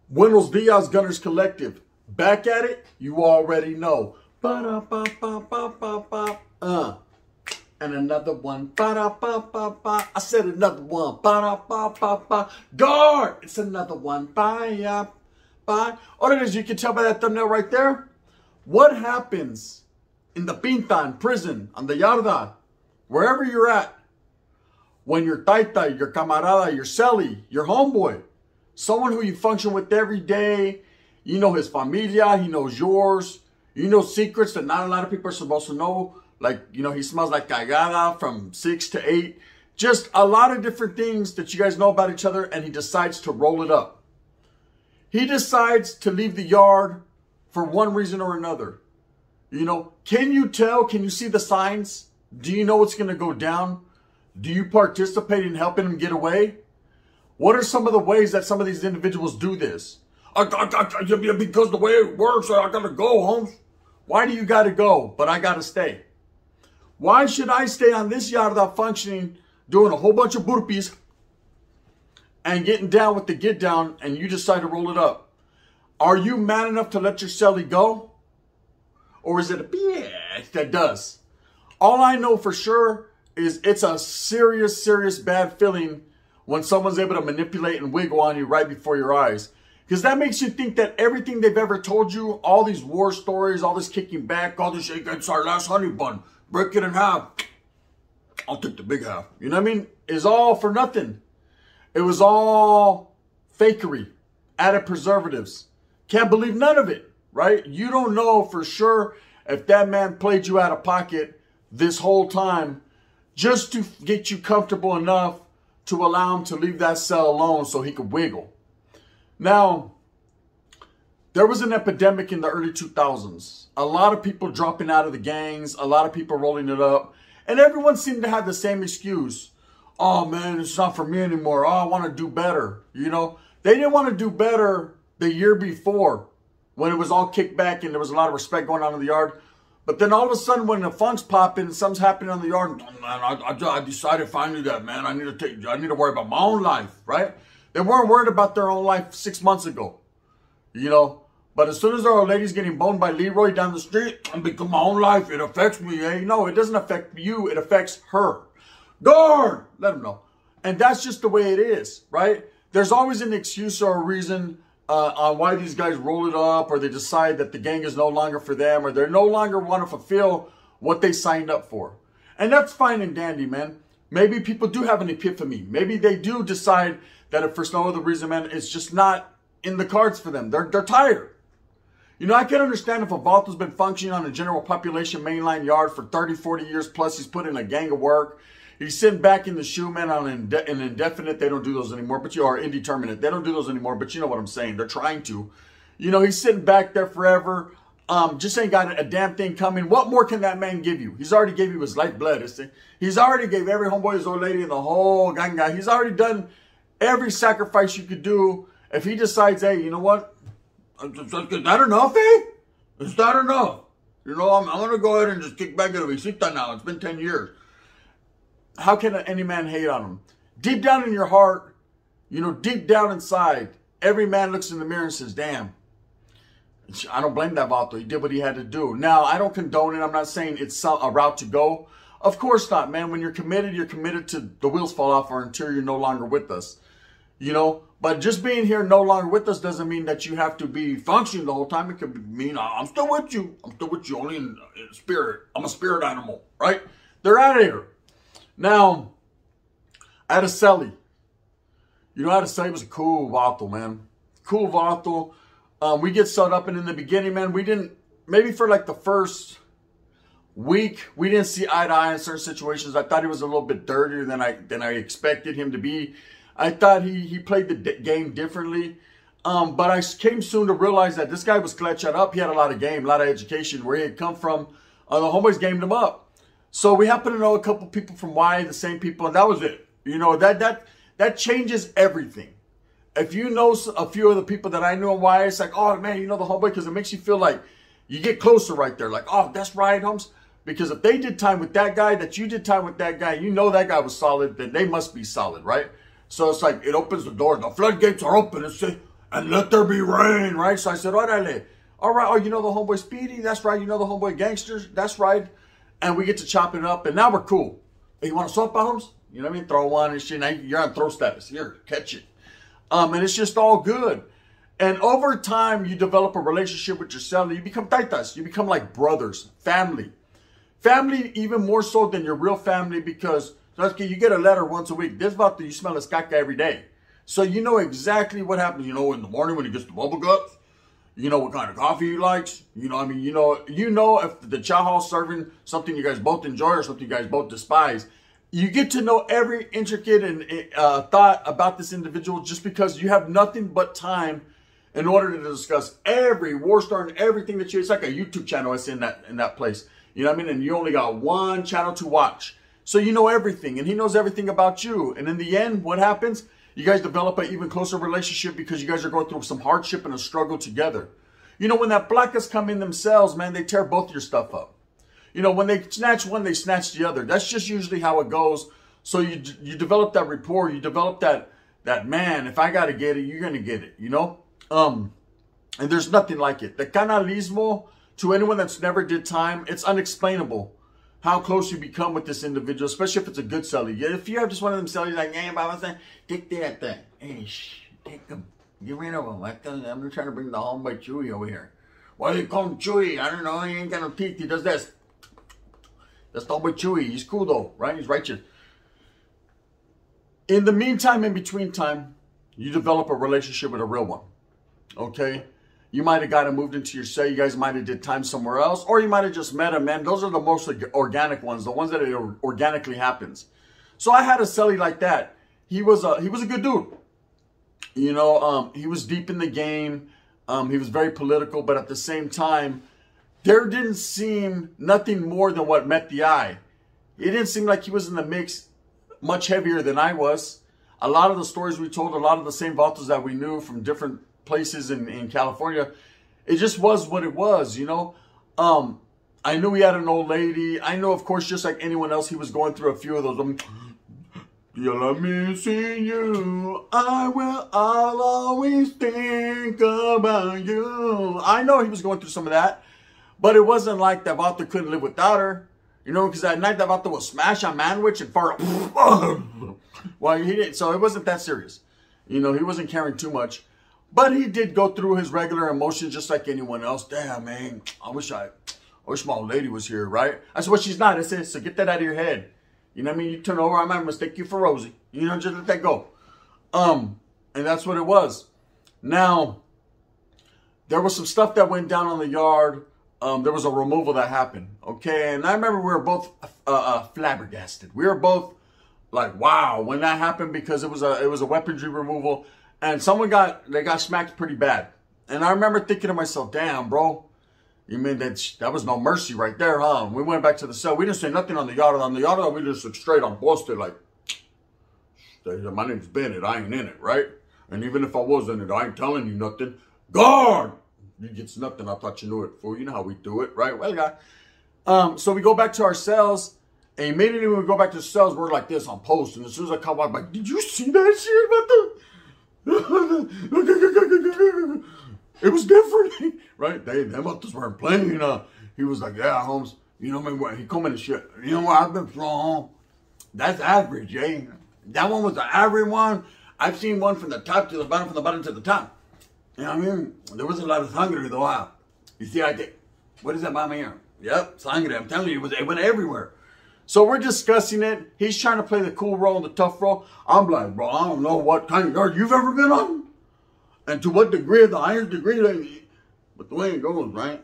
Buenos Dias, Gunners Collective. Back at it, you already know. Ba-da-ba-ba-ba-ba-ba. And another one. Ba-da-ba-ba-ba. I said another one. Ba-da-ba-ba-ba. Guard! It's another one. Bye. Bye. All it is, you can tell by that thumbnail right there. What happens in the Pinta, in prison, on the Yarda, wherever you're at, when your taita, your camarada, your Cellie, your homeboy, someone who you function with every day, you know his familia, he knows yours, you know secrets that not a lot of people are supposed to know, like, you know, he smells like cagada from 6 to 8, just a lot of different things that you guys know about each other, and he decides to roll it up. He decides to leave the yard for one reason or another. You know, can you tell, can you see the signs? Do you know what's going to go down? Do you participate in helping him get away? What are some of the ways that some of these individuals do this? Because the way it works, I got to go, Holmes. Why do you got to go, but I got to stay? Why should I stay on this yarda functioning, doing a whole bunch of burpees and getting down with the get down, and you decide to roll it up? Are you man enough to let your Cellie go? Or is it a bitch that does? All I know for sure is it's a serious, serious bad feeling when someone's able to manipulate and wiggle on you right before your eyes. Because that makes you think that everything they've ever told you, all these war stories, all this kicking back, all this shit, it's our last honey bun, break it in half. I'll take the big half. You know what I mean? Is all for nothing. It was all fakery, added preservatives. Can't believe none of it, right? You don't know for sure if that man played you out of pocket this whole time just to get you comfortable enough to allow him to leave that cell alone so he could wiggle. Now, there was an epidemic in the early 2000s. A lot of people dropping out of the gangs, a lot of people rolling it up, and everyone seemed to have the same excuse. Oh man, it's not for me anymore. Oh, I want to do better. You know, they didn't want to do better the year before when it was all kicked back and there was a lot of respect going on in the yard. But then all of a sudden, when the funks pop in and something's happening on the yard, oh, man, I decided finally that, man, I need to worry about my own life, right? They weren't worried about their own life 6 months ago, you know. But as soon as our old lady's getting boned by Leroy down the street, I become my own life. It affects me. Hey, no, it doesn't affect you. It affects her. Guard! Let them know. And that's just the way it is, right? There's always an excuse or a reason on why these guys roll it up, or they decide that the gang is no longer for them, or they no longer want to fulfill what they signed up for. And that's fine and dandy, man. Maybe people do have an epiphany. Maybe they do decide that if for no other reason, man, it's just not in the cards for them. They're tired. You know, I can understand if a Valto's been functioning on a general population mainline yard for 30, 40 years, plus he's put in a gang of work. He's sitting back in the shoe, man, on an indefinite. They don't do those anymore, but you are indeterminate. They don't do those anymore, but you know what I'm saying. They're trying to. You know, he's sitting back there forever. Just ain't got a damn thing coming. What more can that man give you? He's already gave you his lifeblood. He's already gave every homeboy, his old lady, and the whole gang guy. He's already done every sacrifice you could do. If he decides, hey, you know what? Is that enough, eh? Is that enough? You know, I'm going to go ahead and just kick back at the visita now. It's been 10 years. How can any man hate on him? Deep down in your heart, you know, deep down inside, every man looks in the mirror and says, damn, I don't blame that Vato. He did what he had to do. Now, I don't condone it. I'm not saying it's a route to go. Of course not, man. When you're committed to the wheels fall off our until you're no longer with us. You know, but just being here no longer with us doesn't mean that you have to be functioning the whole time. It could mean I'm still with you. I'm still with you only in spirit. I'm a spirit animal, right? They're out of here. Now, I had a Cellie. You know, I had a Cellie. Was a cool Vato, man. Cool Vato. We get set up, and in the beginning, man, we didn't, maybe for like the first week, we didn't see eye to eye in certain situations. I thought he was a little bit dirtier than I expected him to be. I thought he played the game differently. But I came soon to realize that this guy was clutched up. He had a lot of game, a lot of education, where he had come from. The homeboys gamed him up. So we happen to know a couple people from Y, the same people, and that was it. You know, that changes everything. If you know a few of the people that I knew in Y, it's like, oh man, you know the homeboy, because it makes you feel like you get closer right there. Like, oh, that's right, Holmes. Because if they did time with that guy, that you did time with that guy, you know that guy was solid, then they must be solid, right? So it's like, it opens the doors. The floodgates are open. And let there be rain, right? So I said, orale. All right, oh, you know the homeboy Speedy? That's right. You know the homeboy Gangsters? That's right. And we get to chop it up, and now we're cool. Hey, you want a soap, Holmes? You know what I mean? Throw one and shit. Now you're on throw status. Here, catch it. And it's just all good. And over time, you develop a relationship with your Cellie. You become taitas. You become like brothers, family. Family even more so than your real family, because you get a letter once a week. This vato, you smell his caca every day. So you know exactly what happens. You know in the morning when he gets the bubble guts. You know what kind of coffee he likes. You know, I mean, you know if the chow hall serving something you guys both enjoy or something you guys both despise. You get to know every intricate and thought about this individual just because you have nothing but time in order to discuss every war story and everything that it's like a YouTube channel that's in that place. You know what I mean? And you only got one channel to watch. So you know everything, and he knows everything about you. And in the end, what happens? You guys develop an even closer relationship because you guys are going through some hardship and a struggle together. You know, when that placas come in themselves, man, they tear both your stuff up. You know, when they snatch one, they snatch the other. That's just usually how it goes. So you develop that rapport. You develop that man, if I got to get it, you're going to get it, you know? And there's nothing like it. The canalismo, to anyone that's never did time, it's unexplainable how close you become with this individual, especially if it's a good Cellie. If you have just one of them Cellies like, hey, Bob, what's that? Take that thing. Hey, take them. Get rid of them. I'm trying to bring the homeboy Chewy over here. Why do you call him Chewy? I don't know. He ain't got no teeth. He does this. That's the homeboy Chewy. He's cool though, right? He's righteous. In the meantime, in between time, you develop a relationship with a real one. Okay? You might have got him moved into your cell. You guys might have did time somewhere else. Or you might have just met him, man. Those are the most organic ones. The ones that it organically happens. So I had a Cellie like that. He was a good dude. You know, he was deep in the game. He was very political. But at the same time, there didn't seem nothing more than what met the eye. It didn't seem like he was in the mix much heavier than I was. A lot of the stories we told, a lot of the same vatos that we knew from different places in California, it just was what it was, you know. I knew he had an old lady. I know, of course, just like anyone else, he was going through a few of those. You let me see you. I'll always think about you. I know he was going through some of that, but it wasn't like that vato couldn't live without her. You know, because at night that vato would smash on Manwich and fart. Well, he didn't. So it wasn't that serious. You know, he wasn't caring too much. But he did go through his regular emotions just like anyone else. Damn, man, I wish my old lady was here, right? I said, well, she's not. I said, so get that out of your head. You know what I mean? You turn over, I might mistake you for Rosie. You know, just let that go. And that's what it was. Now, there was some stuff that went down on the yard. There was a removal that happened, okay? And I remember we were both flabbergasted. We were both like, wow, when that happened, because it was a weaponry removal. And they got smacked pretty bad. And I remember thinking to myself, damn, bro, you mean that was no mercy right there, huh? We went back to the cell. We didn't say nothing on the yard. On the yard, we just looked straight on busted, like, my name's Bennett. I ain't in it, right? And even if I was in it, I ain't telling you nothing. Guard! You get nothing. I thought you knew it, fool. You know how we do it, right? Well, guy. So we go back to our cells. And immediately when we go back to the cells, we're like this on post. And as soon as I come back, I'm like, did you see that shit about the... It was different, right? Them others weren't playing. He was like, yeah, Holmes, you know what I mean? He come in and shit. You know what? I've been thrown. That's average, eh? That one was the average one. I've seen one from the top to the bottom, from the bottom to the top. You know what I mean? There was a lot of sangre though. Wow. You see, I think, what is that by my ear? Yep, sangre. I'm telling you, it went everywhere. So we're discussing it. He's trying to play the cool role and the tough role. I'm like, bro, I don't know what kind of yard you've ever been on. And to what degree, the highest degree. But the way it goes, right?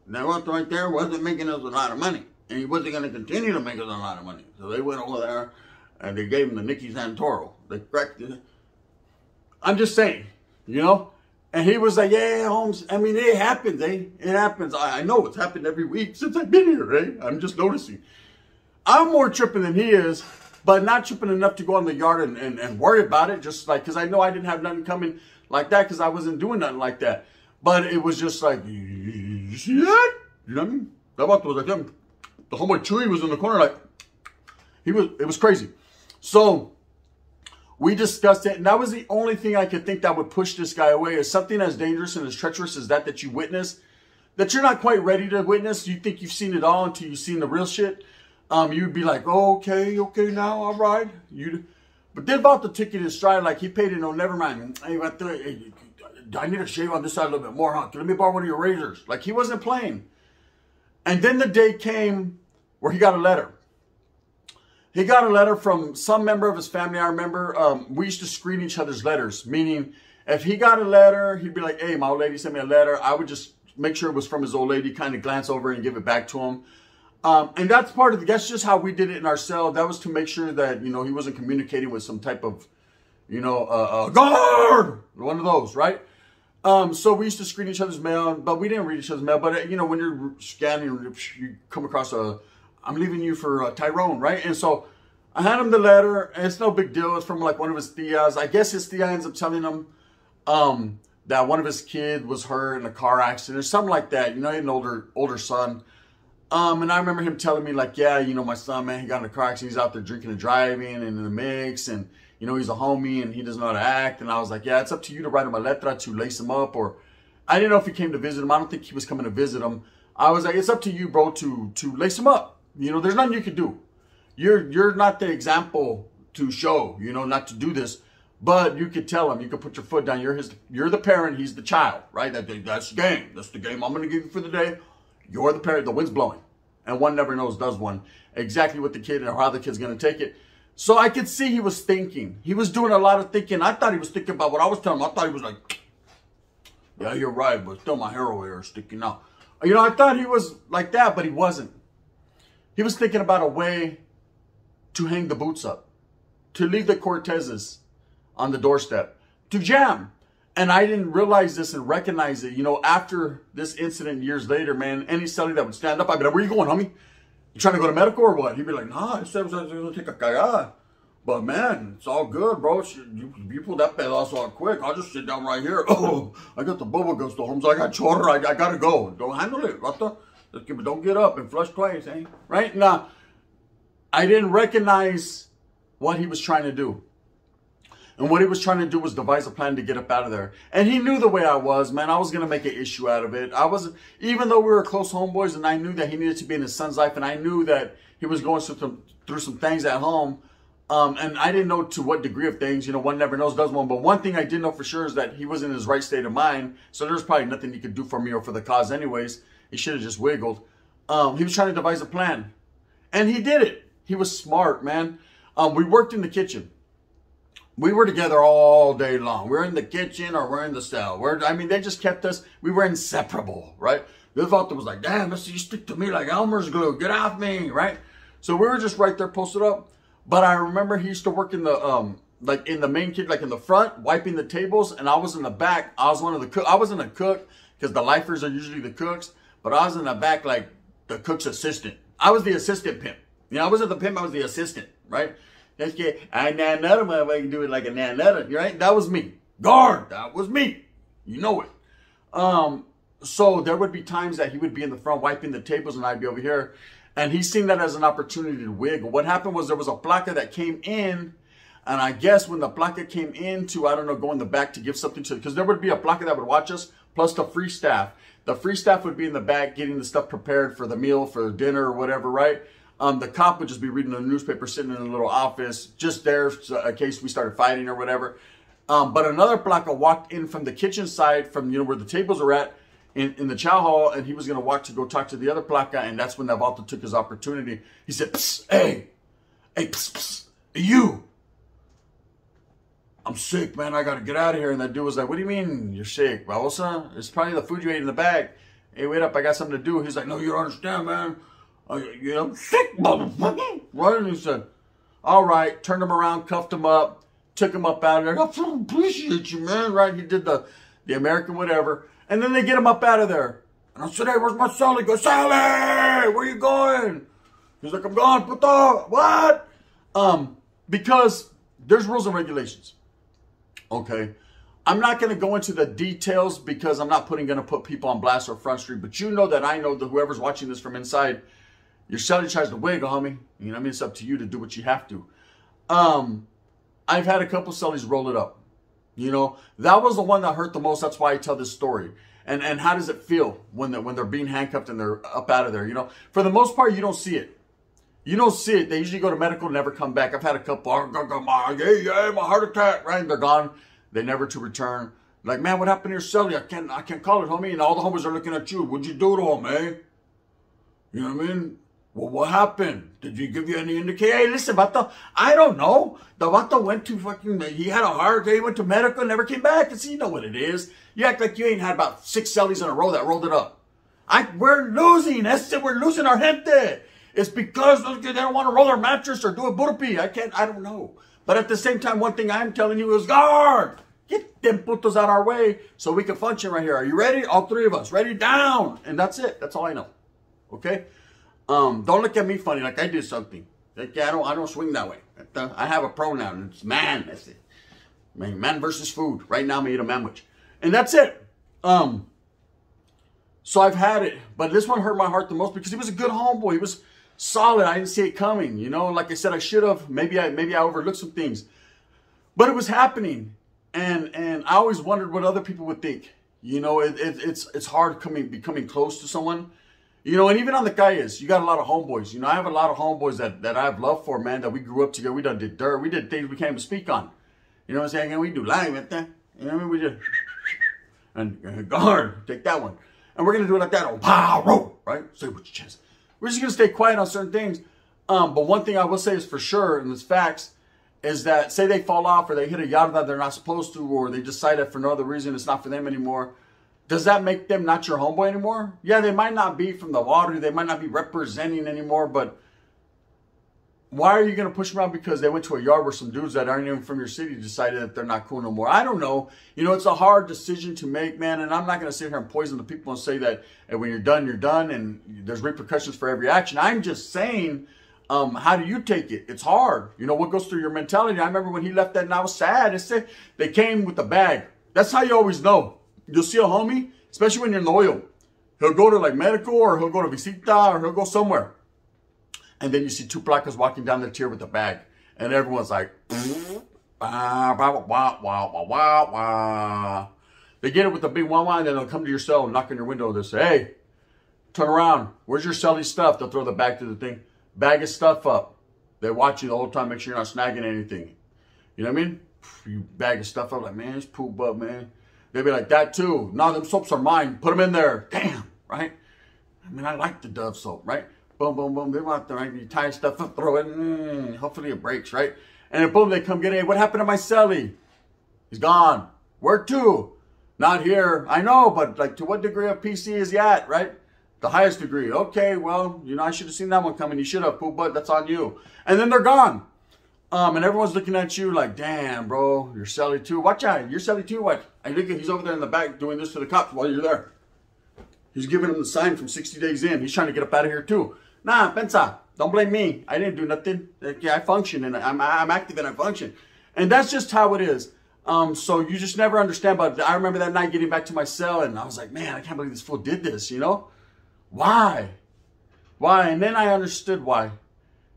That one right there wasn't making us a lot of money. And he wasn't going to continue to make us a lot of money. So they went over there and they gave him the Nicky Santoro. They cracked it. I'm just saying, you know? And he was like, yeah, Holmes. I mean, it happens, eh? It happens. I know it's happened every week since I've been here, eh? I'm just noticing. I'm more tripping than he is, but not tripping enough to go in the yard and worry about it. Just like, because I know I didn't have nothing coming like that because I wasn't doing nothing like that. But it was just like, you see that? You know what I mean? That was like him. The homeboy Chewy was in the corner like, it was crazy. So we discussed it, and that was the only thing I could think that would push this guy away, is something as dangerous and as treacherous as that you witness, that you're not quite ready to witness. You think you've seen it all until you've seen the real shit. You'd be like, oh, okay, now, all right. But then about to take it in stride, like he paid it, no, never mind. Hey, right there, hey, I need to shave on this side a little bit more, huh? Let me borrow one of your razors. Like, he wasn't playing. And then the day came where he got a letter. He got a letter from some member of his family. I remember we used to screen each other's letters, meaning if he got a letter, he'd be like, hey, my old lady sent me a letter. I would just make sure it was from his old lady, kind of glance over and give it back to him. And that's that's just how we did it in our cell. That was to make sure that, you know, he wasn't communicating with some type of, you know, guard, one of those, right? So we used to screen each other's mail, but we didn't read each other's mail. But, you know, when you're scanning, you come across I'm leaving you for Tyrone, right? And so I had him the letter, and it's no big deal. It's from like one of his tias. I guess his tia ends up telling him that one of his kids was hurt in a car accident or something like that. You know, he had an older son. And I remember him telling me like, yeah, you know, my son, man, he got in a car accident. He's out there drinking and driving and in the mix. And, you know, he's a homie and he doesn't know how to act. And I was like, yeah, it's up to you to write him a letra to lace him up. Or I didn't know if he came to visit him. I don't think he was coming to visit him. I was like, it's up to you, bro, to lace him up. You know, there's nothing you can do. You're not the example to show, you know, not to do this. But you could tell him, you could put your foot down. You're the parent, he's the child, right? That's the game. That's the game I'm going to give you for the day. You're the parent. The wind's blowing. And one never knows, does one, exactly what the kid or how the kid's going to take it. So I could see he was thinking. He was doing a lot of thinking. I thought he was thinking about what I was telling him. I thought he was like, yeah, you're right, but still my hair over here is sticking out. You know, I thought he was like that, but he wasn't. He was thinking about a way to hang the boots up, to leave the Cortezes on the doorstep, to jam. And I didn't realize this and recognize it. You know, after this incident years later, man, any Cellie that would stand up, I'd be like, where you going, homie? You trying to go to medical or what? He'd be like, nah, I said I was going to take a cagada. But man, it's all good, bro. You pulled that pedazo out quick. I'll just sit down right here. Oh, I got the bubble guts, the homes. I got chorro. I got to go. Don't handle it, Rata. Don't get up and flush twice, eh? Right? Now, I didn't recognize what he was trying to do. And what he was trying to do was devise a plan to get up out of there. And he knew the way I was, man. I was going to make an issue out of it. Even though we were close homeboys and I knew that he needed to be in his son's life and I knew that he was going through some things at home. And I didn't know to what degree of things, you know, one never knows, does one. But one thing I did know for sure is that he was in his right state of mind. So there's probably nothing he could do for me or for the cause anyways. He should have just wiggled. He was trying to devise a plan. And he did it. He was smart, man. We worked in the kitchen. We were together all day long. We're in the kitchen or we're in the cell. They just kept us, we were inseparable, right? The doctor was like, damn, you stick to me like Elmer's glue. Get off me, right? So we were just right there posted up. But I remember he used to work in the, like in the main kitchen, like in the front, wiping the tables. And I was in the back. I was one of the cooks. I wasn't a cook because the lifers are usually the cooks. But I was in the back like the cook's assistant. I was the assistant pimp. You know, I wasn't the pimp. I was the assistant, right? I can do it like a nanetta, right? That was me. Guard, that was me. You know it. So there would be times that he would be in the front wiping the tables and I'd be over here. And he seen that as an opportunity to wiggle. What happened was there was a placa that came in. And I guess when the placa came in to, I don't know, go in the back to give something to, because there would be a placa that would watch us, plus the free staff. The free staff would be in the back getting the stuff prepared for the meal, for dinner or whatever, right? The cop would just be reading the newspaper, sitting in a little office, just there in case we started fighting or whatever. But another placa walked in from the kitchen side, from, you know, where the tables are at, in the chow hall, and he was going to walk to go talk to the other placa, and that's when Navalta took his opportunity. He said, psst, hey, psst, psst, you. I'm sick, man. I got to get out of here. And that dude was like, what do you mean you're sick, Babosa? It's probably the food you ate in the bag. Hey, wait up. I got something to do. He's like, no, you don't understand, man. I'm sick, motherfucker. Right? And he said, all right. Turned him around, cuffed him up, took him up out of there. I fucking appreciate you, man. Right? He did the American whatever. And then they get him up out of there. And I said, hey, where's my Cellie? He goes, Cellie, where you going? He's like, I'm gone, puto. What? Because there's rules and regulations. Okay. I'm not going to go into the details because I'm not going to put people on blast or front street. But you know that I know that whoever's watching this from inside, your Cellie tries to wiggle, homie. You know what I mean? It's up to you to do what you have to. I've had a couple Cellies roll it up. You know, that was the one that hurt the most. That's why I tell this story. And how does it feel when they're being handcuffed and they're up out of there? You know, for the most part, you don't see it. You don't see it. They usually go to medical, never come back. I've had a couple, my heart attack, right? And they're gone. They never to return. Like, man, what happened to your Cellie? I can't call it, homie. And all the homies are looking at you. What'd you do to him, eh? You know what I mean? Well, what happened? Did you give you any indication? Hey, listen, Vato, I don't know. The Vato went to fucking, he had a heart attack, he went to medical, never came back. And see, you know what it is. You act like you ain't had about 6 Cellies in a row that rolled it up. We're losing. That's it. We're losing our gente. It's because they don't want to roll their mattress or do a burpee. I don't know. But at the same time, one thing I'm telling you is, guard, get them putos out our way so we can function right here. Are you ready? All 3 of us. Ready? Down. And that's it. That's all I know. Okay? Don't look at me funny like I did something. Like, yeah, I don't swing that way. I have a pronoun. It's man. That's it. Man versus food. Right now, I'm eating a manwich. And that's it. So I've had it. But this one hurt my heart the most because he was a good homeboy. He was solid. I didn't see it coming. You know, like I said, I should have. Maybe I overlooked some things. But it was happening. And I always wondered what other people would think. You know, it's hard becoming close to someone. You know, and even on the calles, you got a lot of homeboys. You know, I have a lot of homeboys that I have love for, man, that we grew up together. We done did dirt. We did things we can't even speak on. You know what I'm saying? And we do live at that. You know what I mean? We just, and guard, take that one. And we're going to do it like that. Oh, pow, roll, right? Say with your chest. We're just going to stay quiet on certain things. But one thing I will say is for sure, and it's facts, is that say they fall off or they hit a yada that they're not supposed to, or they decide that for no other reason it's not for them anymore. Does that make them not your homeboy anymore? Yeah, they might not be from the water. They might not be representing anymore. But why are you going to push them around because they went to a yard where some dudes that aren't even from your city decided that they're not cool no more? I don't know. You know, it's a hard decision to make, man. And I'm not going to sit here and poison the people and say that when you're done, you're done. And there's repercussions for every action. I'm just saying, how do you take it? It's hard. You know, what goes through your mentality? I remember when he left that and I was sad. They came with a bag. That's how you always know. You'll see a homie, especially when you're in the oil. He'll go to like medical or he'll go to visita or he'll go somewhere. And then you see 2 placas walking down the tier with a bag. And everyone's like, wah, wah, wah, wah, wah, wah. They get it with a big wah wah and then they'll come to your cell and knock on your window. They'll say, hey, turn around. Where's your Cellie stuff? They'll throw the bag to the thing. Bag his stuff up. They watch you the whole time. Make sure you're not snagging anything. You know what I mean? You bag his stuff up like, man, it's poop up, man. They'd be like, that too. No, them soaps are mine. Put them in there. Damn, right? I mean, I like the Dove soap, right? Boom, boom, boom. They want the right. You tie stuff up, throw it. Hopefully it breaks, right? And then boom, they come get it. What happened to my Cellie? He's gone. Where to? Not here. I know, but like to what degree of PC is he at, right? The highest degree. Okay, well, you know, I should have seen that one coming. You should have, poop, but that's on you. And then they're gone. And everyone's looking at you like, damn, bro, you're Cellie too. Watch out, you're Cellie too. What? I think he's over there in the back doing this to the cops while you're there. He's giving him the sign from 60 days in. He's trying to get up out of here too. Nah, pensa, don't blame me. I didn't do nothing. Yeah, I function and I'm active and I function. And that's just how it is. So you just never understand. But I remember that night getting back to my cell and I was like, man, I can't believe this fool did this, you know? Why? Why? And then I understood why.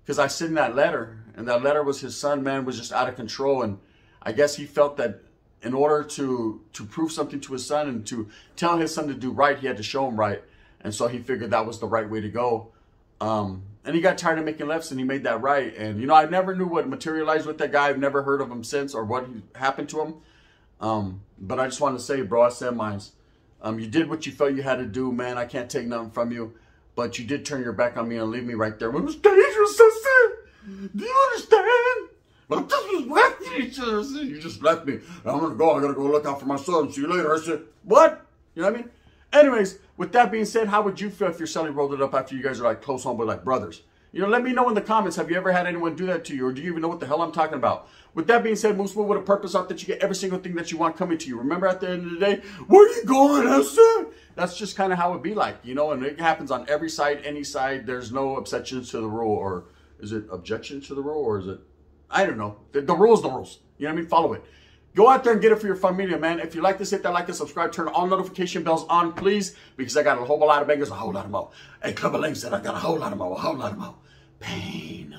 Because I sent that letter. And that letter was his son, man, was just out of control. And I guess he felt that in order to prove something to his son and to tell his son to do right, he had to show him right. And so he figured that was the right way to go. And he got tired of making lefts and he made that right. And, you know, I never knew what materialized with that guy. I've never heard of him since or what happened to him. But I just wanted to say, bro, I said mines. You did what you felt you had to do, man. I can't take nothing from you. But you did turn your back on me and leave me right there. It was dangerous, sister. Do you understand? Like, this was left each other. You just left me. I'm going to go. I got to go look out for my son. See you later. I said, what? You know what I mean? Anyways, with that being said, how would you feel if your Cellie rolled it up after you guys are like close homeboy, like brothers? You know, let me know in the comments, have you ever had anyone do that to you? Or do you even know what the hell I'm talking about? With that being said, move with a purpose out that you get every single thing that you want coming to you. Remember, at the end of the day, where are you going, Esther? That's just kind of how it be like, you know, and it happens on every side, any side. There's no exceptions to the rule. Or is it objection to the rule? Or is it, I don't know. The rule is the rules. You know what I mean? Follow it. Go out there and get it for your familia, man. If you like this, hit that like and subscribe. Turn all notification bells on, please, because I got a whole lot of bangers, a whole lot of more. Hey, Club of Links said I got a whole lot of more, a whole lot of more. Pain.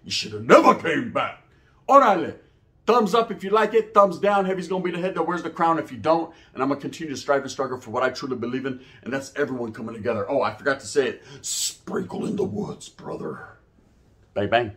You should have never came back. Orale. Thumbs up if you like it. Thumbs down. Heavy's going to be the head that wears the crown if you don't. And I'm going to continue to strive and struggle for what I truly believe in. And that's everyone coming together. Oh, I forgot to say it. Sprinkle in the woods, brother. Bang, bang.